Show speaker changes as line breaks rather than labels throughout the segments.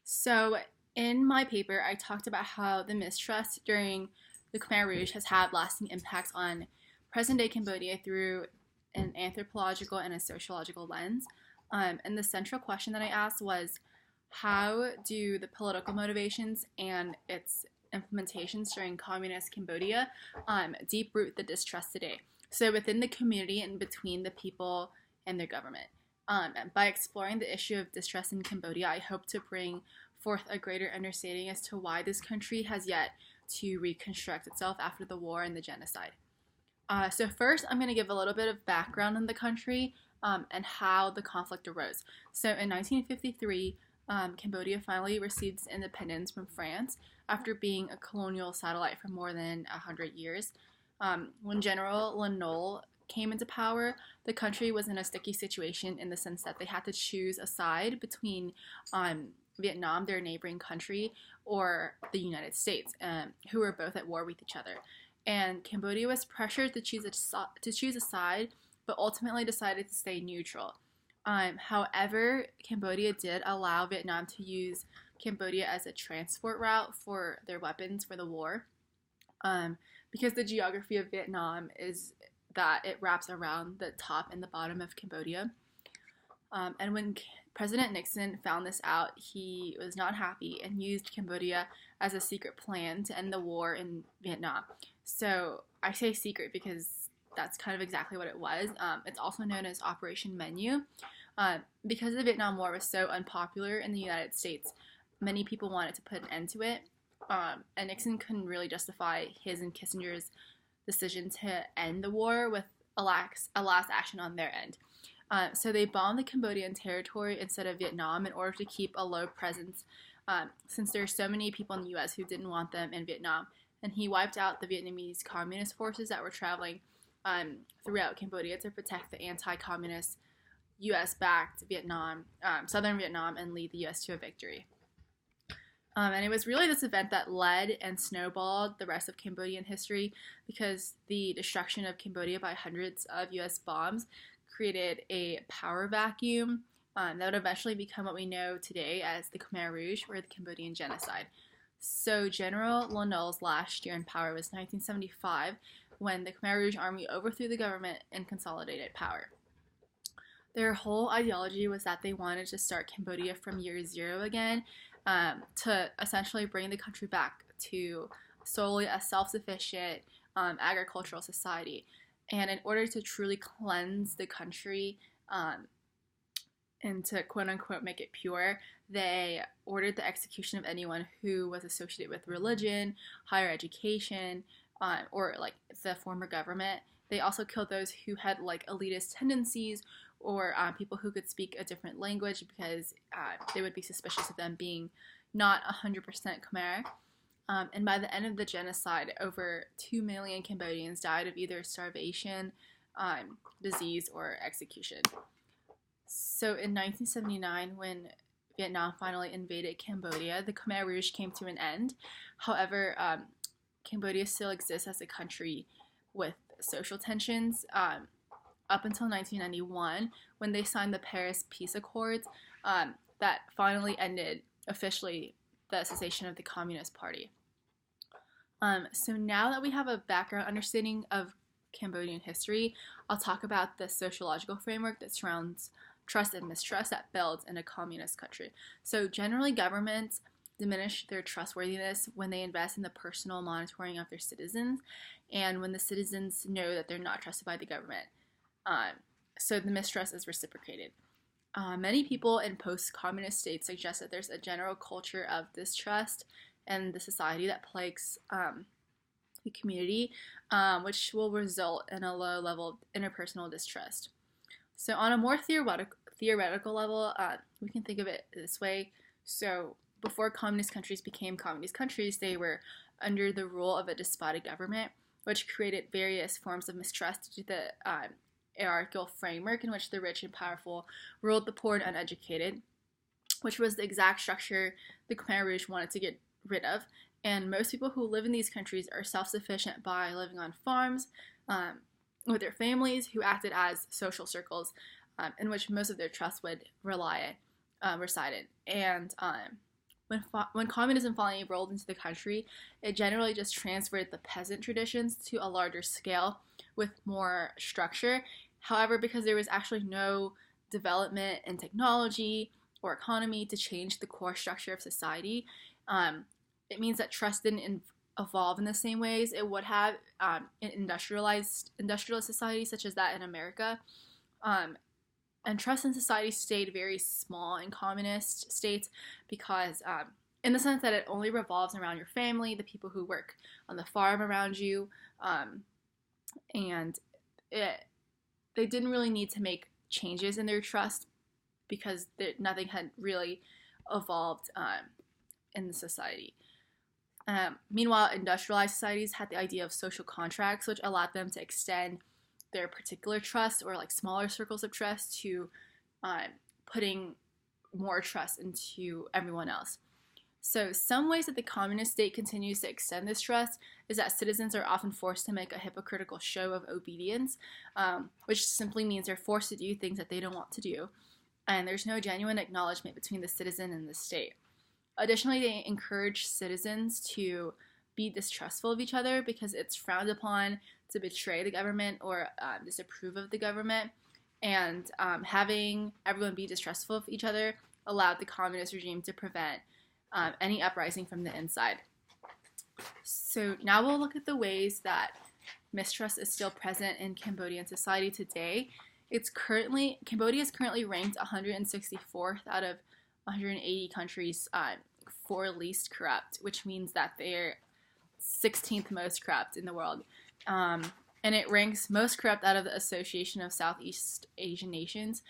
So, in my paper, I talked about how the mistrust during the Khmer Rouge has had lasting impacts on present day Cambodia through an anthropological and a sociological lens. And the central question that I asked was, how do the political motivations and its implementations during communist Cambodia deep root the distrust today? So, within the community and between the people and their government. And by exploring the issue of distrust in Cambodia, I hope to bring forth a greater understanding as to why this country has yet to reconstruct itself after the war and the genocide. So first, I'm going to give a little bit of background on the country and how the conflict arose. So in 1953, Cambodia finally received its independence from France after being a colonial satellite for more than 100 years. When General Lon came into power, the country was in a sticky situation in the sense that they had to choose a side between Vietnam, their neighboring country, or the United States, who were both at war with each other. And Cambodia was pressured to choose a side, but ultimately decided to stay neutral. However, Cambodia did allow Vietnam to use Cambodia as a transport route for their weapons for the war, because the geography of Vietnam is that it wraps around the top and the bottom of Cambodia. And when President Nixon found this out, he was not happy and used Cambodia as a secret plan to end the war in Vietnam. So I say secret because that's kind of exactly what it was. It's also known as Operation Menu. Because the Vietnam War was so unpopular in the United States, many people wanted to put an end to it. And Nixon couldn't really justify his and Kissinger's decision to end the war with a last action on their end. So they bombed the Cambodian territory instead of Vietnam in order to keep a low presence, since there are so many people in the U.S. who didn't want them in Vietnam. And he wiped out the Vietnamese communist forces that were traveling throughout Cambodia to protect the anti-communist U.S.-backed southern Vietnam, and lead the U.S. to a victory. And it was really this event that led and snowballed the rest of Cambodian history, because the destruction of Cambodia by hundreds of U.S. bombs created a power vacuum that would eventually become what we know today as the Khmer Rouge, or the Cambodian Genocide. So General Lon's last year in power was 1975, when the Khmer Rouge army overthrew the government and consolidated power. Their whole ideology was that they wanted to start Cambodia from year zero again, to essentially bring the country back to solely a self-sufficient agricultural society. And in order to truly cleanse the country and to quote-unquote make it pure, they ordered the execution of anyone who was associated with religion, higher education, or like the former government. They also killed those who had like elitist tendencies, or people who could speak a different language, because they would be suspicious of them being not 100% Khmer. And by the end of the genocide, over 2 million Cambodians died of either starvation, disease, or execution. So in 1979, when Vietnam finally invaded Cambodia, the Khmer Rouge came to an end. However, Cambodia still exists as a country with social tensions up until 1991, when they signed the Paris Peace Accords that finally ended officially the cessation of the Communist Party. So now that we have a background understanding of Cambodian history, I'll talk about the sociological framework that surrounds trust and mistrust that builds in a communist country. So generally, governments diminish their trustworthiness when they invest in the personal monitoring of their citizens, and when the citizens know that they're not trusted by the government. So the mistrust is reciprocated. Many people in post-communist states suggest that there's a general culture of distrust in the society that plagues the community, which will result in a low level of interpersonal distrust. So on a more theoretical level, we can think of it this way. So before communist countries became communist countries, they were under the rule of a despotic government, which created various forms of mistrust due to the hierarchical framework in which the rich and powerful ruled the poor and uneducated, which was the exact structure the Khmer Rouge wanted to get rid of. And most people who live in these countries are self-sufficient by living on farms with their families, who acted as social circles in which most of their trust would reside in. And When communism finally rolled into the country, it generally just transferred the peasant traditions to a larger scale with more structure. However, because there was actually no development in technology or economy to change the core structure of society, it means that trust didn't evolve in the same ways it would have in industrialist societies such as that in America. Um, and trust in society stayed very small in communist states because, in the sense that it only revolves around your family, the people who work on the farm around you, and they didn't really need to make changes in their trust because nothing had really evolved in the society. Meanwhile, industrialized societies had the idea of social contracts, which allowed them to extend their particular trust or like smaller circles of trust to putting more trust into everyone else. So some ways that the communist state continues to extend this trust is that citizens are often forced to make a hypocritical show of obedience, which simply means they're forced to do things that they don't want to do, and there's no genuine acknowledgement between the citizen and the state. Additionally, they encourage citizens to be distrustful of each other because it's frowned upon to betray the government or disapprove of the government, and having everyone be distrustful of each other allowed the communist regime to prevent any uprising from the inside. So now we'll look at the ways that mistrust is still present in Cambodian society today. Cambodia is currently ranked 164th out of 180 countries for least corrupt, which means that they're 16th most corrupt in the world. And it ranks most corrupt out of the Association of Southeast Asian Nations.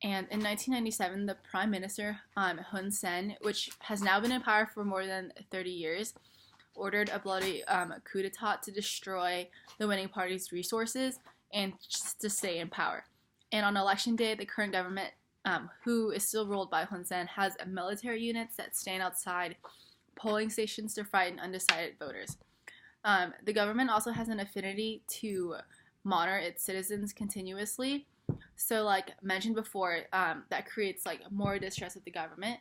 And in 1997, the Prime Minister, Hun Sen, which has now been in power for more than 30 years, ordered a bloody coup d'etat to destroy the winning party's resources and just to stay in power. And on election day, the current government, who is still ruled by Hun Sen, has military units that stand outside polling stations to frighten undecided voters. The government also has an affinity to monitor its citizens continuously. So, like mentioned before, that creates like more distrust of the government.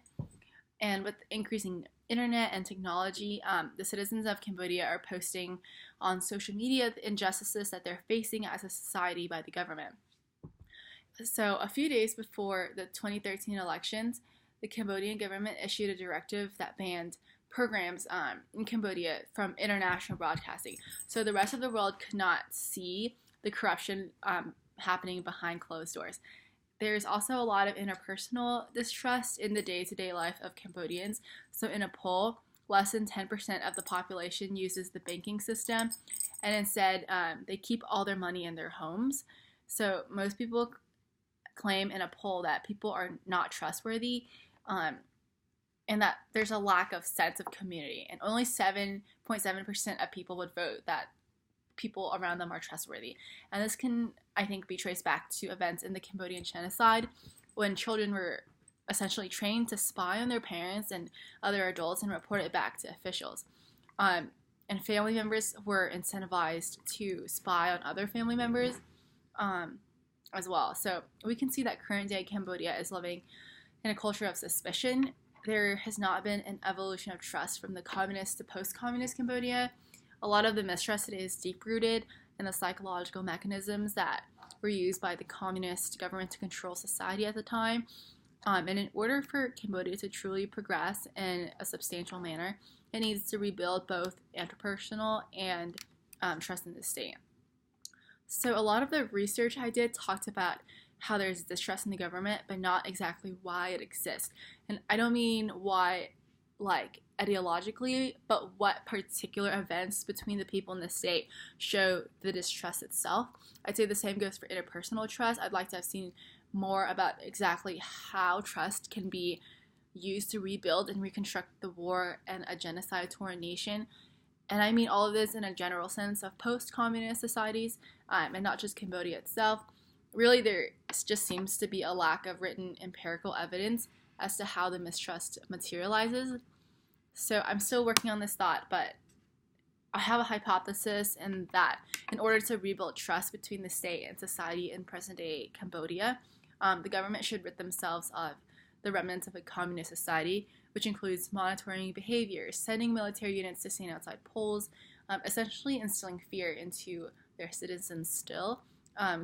And with increasing internet and technology, the citizens of Cambodia are posting on social media the injustices that they're facing as a society by the government. So, a few days before the 2013 elections, the Cambodian government issued a directive that banned programs in Cambodia from international broadcasting. So the rest of the world could not see the corruption happening behind closed doors. There's also a lot of interpersonal distrust in the day-to-day life of Cambodians. So in a poll, less than 10% of the population uses the banking system, and instead they keep all their money in their homes. So most people claim in a poll that people are not trustworthy, and that there's a lack of sense of community. And only 7.7% of people would vote that people around them are trustworthy. And this can, I think, be traced back to events in the Cambodian Genocide when children were essentially trained to spy on their parents and other adults and report it back to officials. And family members were incentivized to spy on other family members as well. So we can see that current day Cambodia is living in a culture of suspicion. There has not been an evolution of trust from the communist to post-communist Cambodia. A lot of the mistrust today is deep-rooted in the psychological mechanisms that were used by the communist government to control society at the time. And in order for Cambodia to truly progress in a substantial manner, it needs to rebuild both interpersonal and trust in the state. So a lot of the research I did talked about how there's distrust in the government, but not exactly why it exists. And I don't mean why, like, ideologically, but what particular events between the people in the state show the distrust itself. I'd say the same goes for interpersonal trust. I'd like to have seen more about exactly how trust can be used to rebuild and reconstruct the war and a genocide-torn nation. And I mean all of this in a general sense of post-communist societies, and not just Cambodia itself. Really, there just seems to be a lack of written empirical evidence as to how the mistrust materializes. So I'm still working on this thought, but I have a hypothesis in that in order to rebuild trust between the state and society in present-day Cambodia, the government should rid themselves of the remnants of a communist society, which includes monitoring behavior, sending military units to stand outside polls, essentially instilling fear into their citizens still,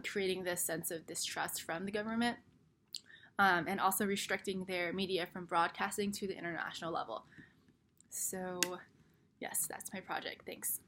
creating this sense of distrust from the government, and also restricting their media from broadcasting to the international level. So, yes, that's my project. Thanks.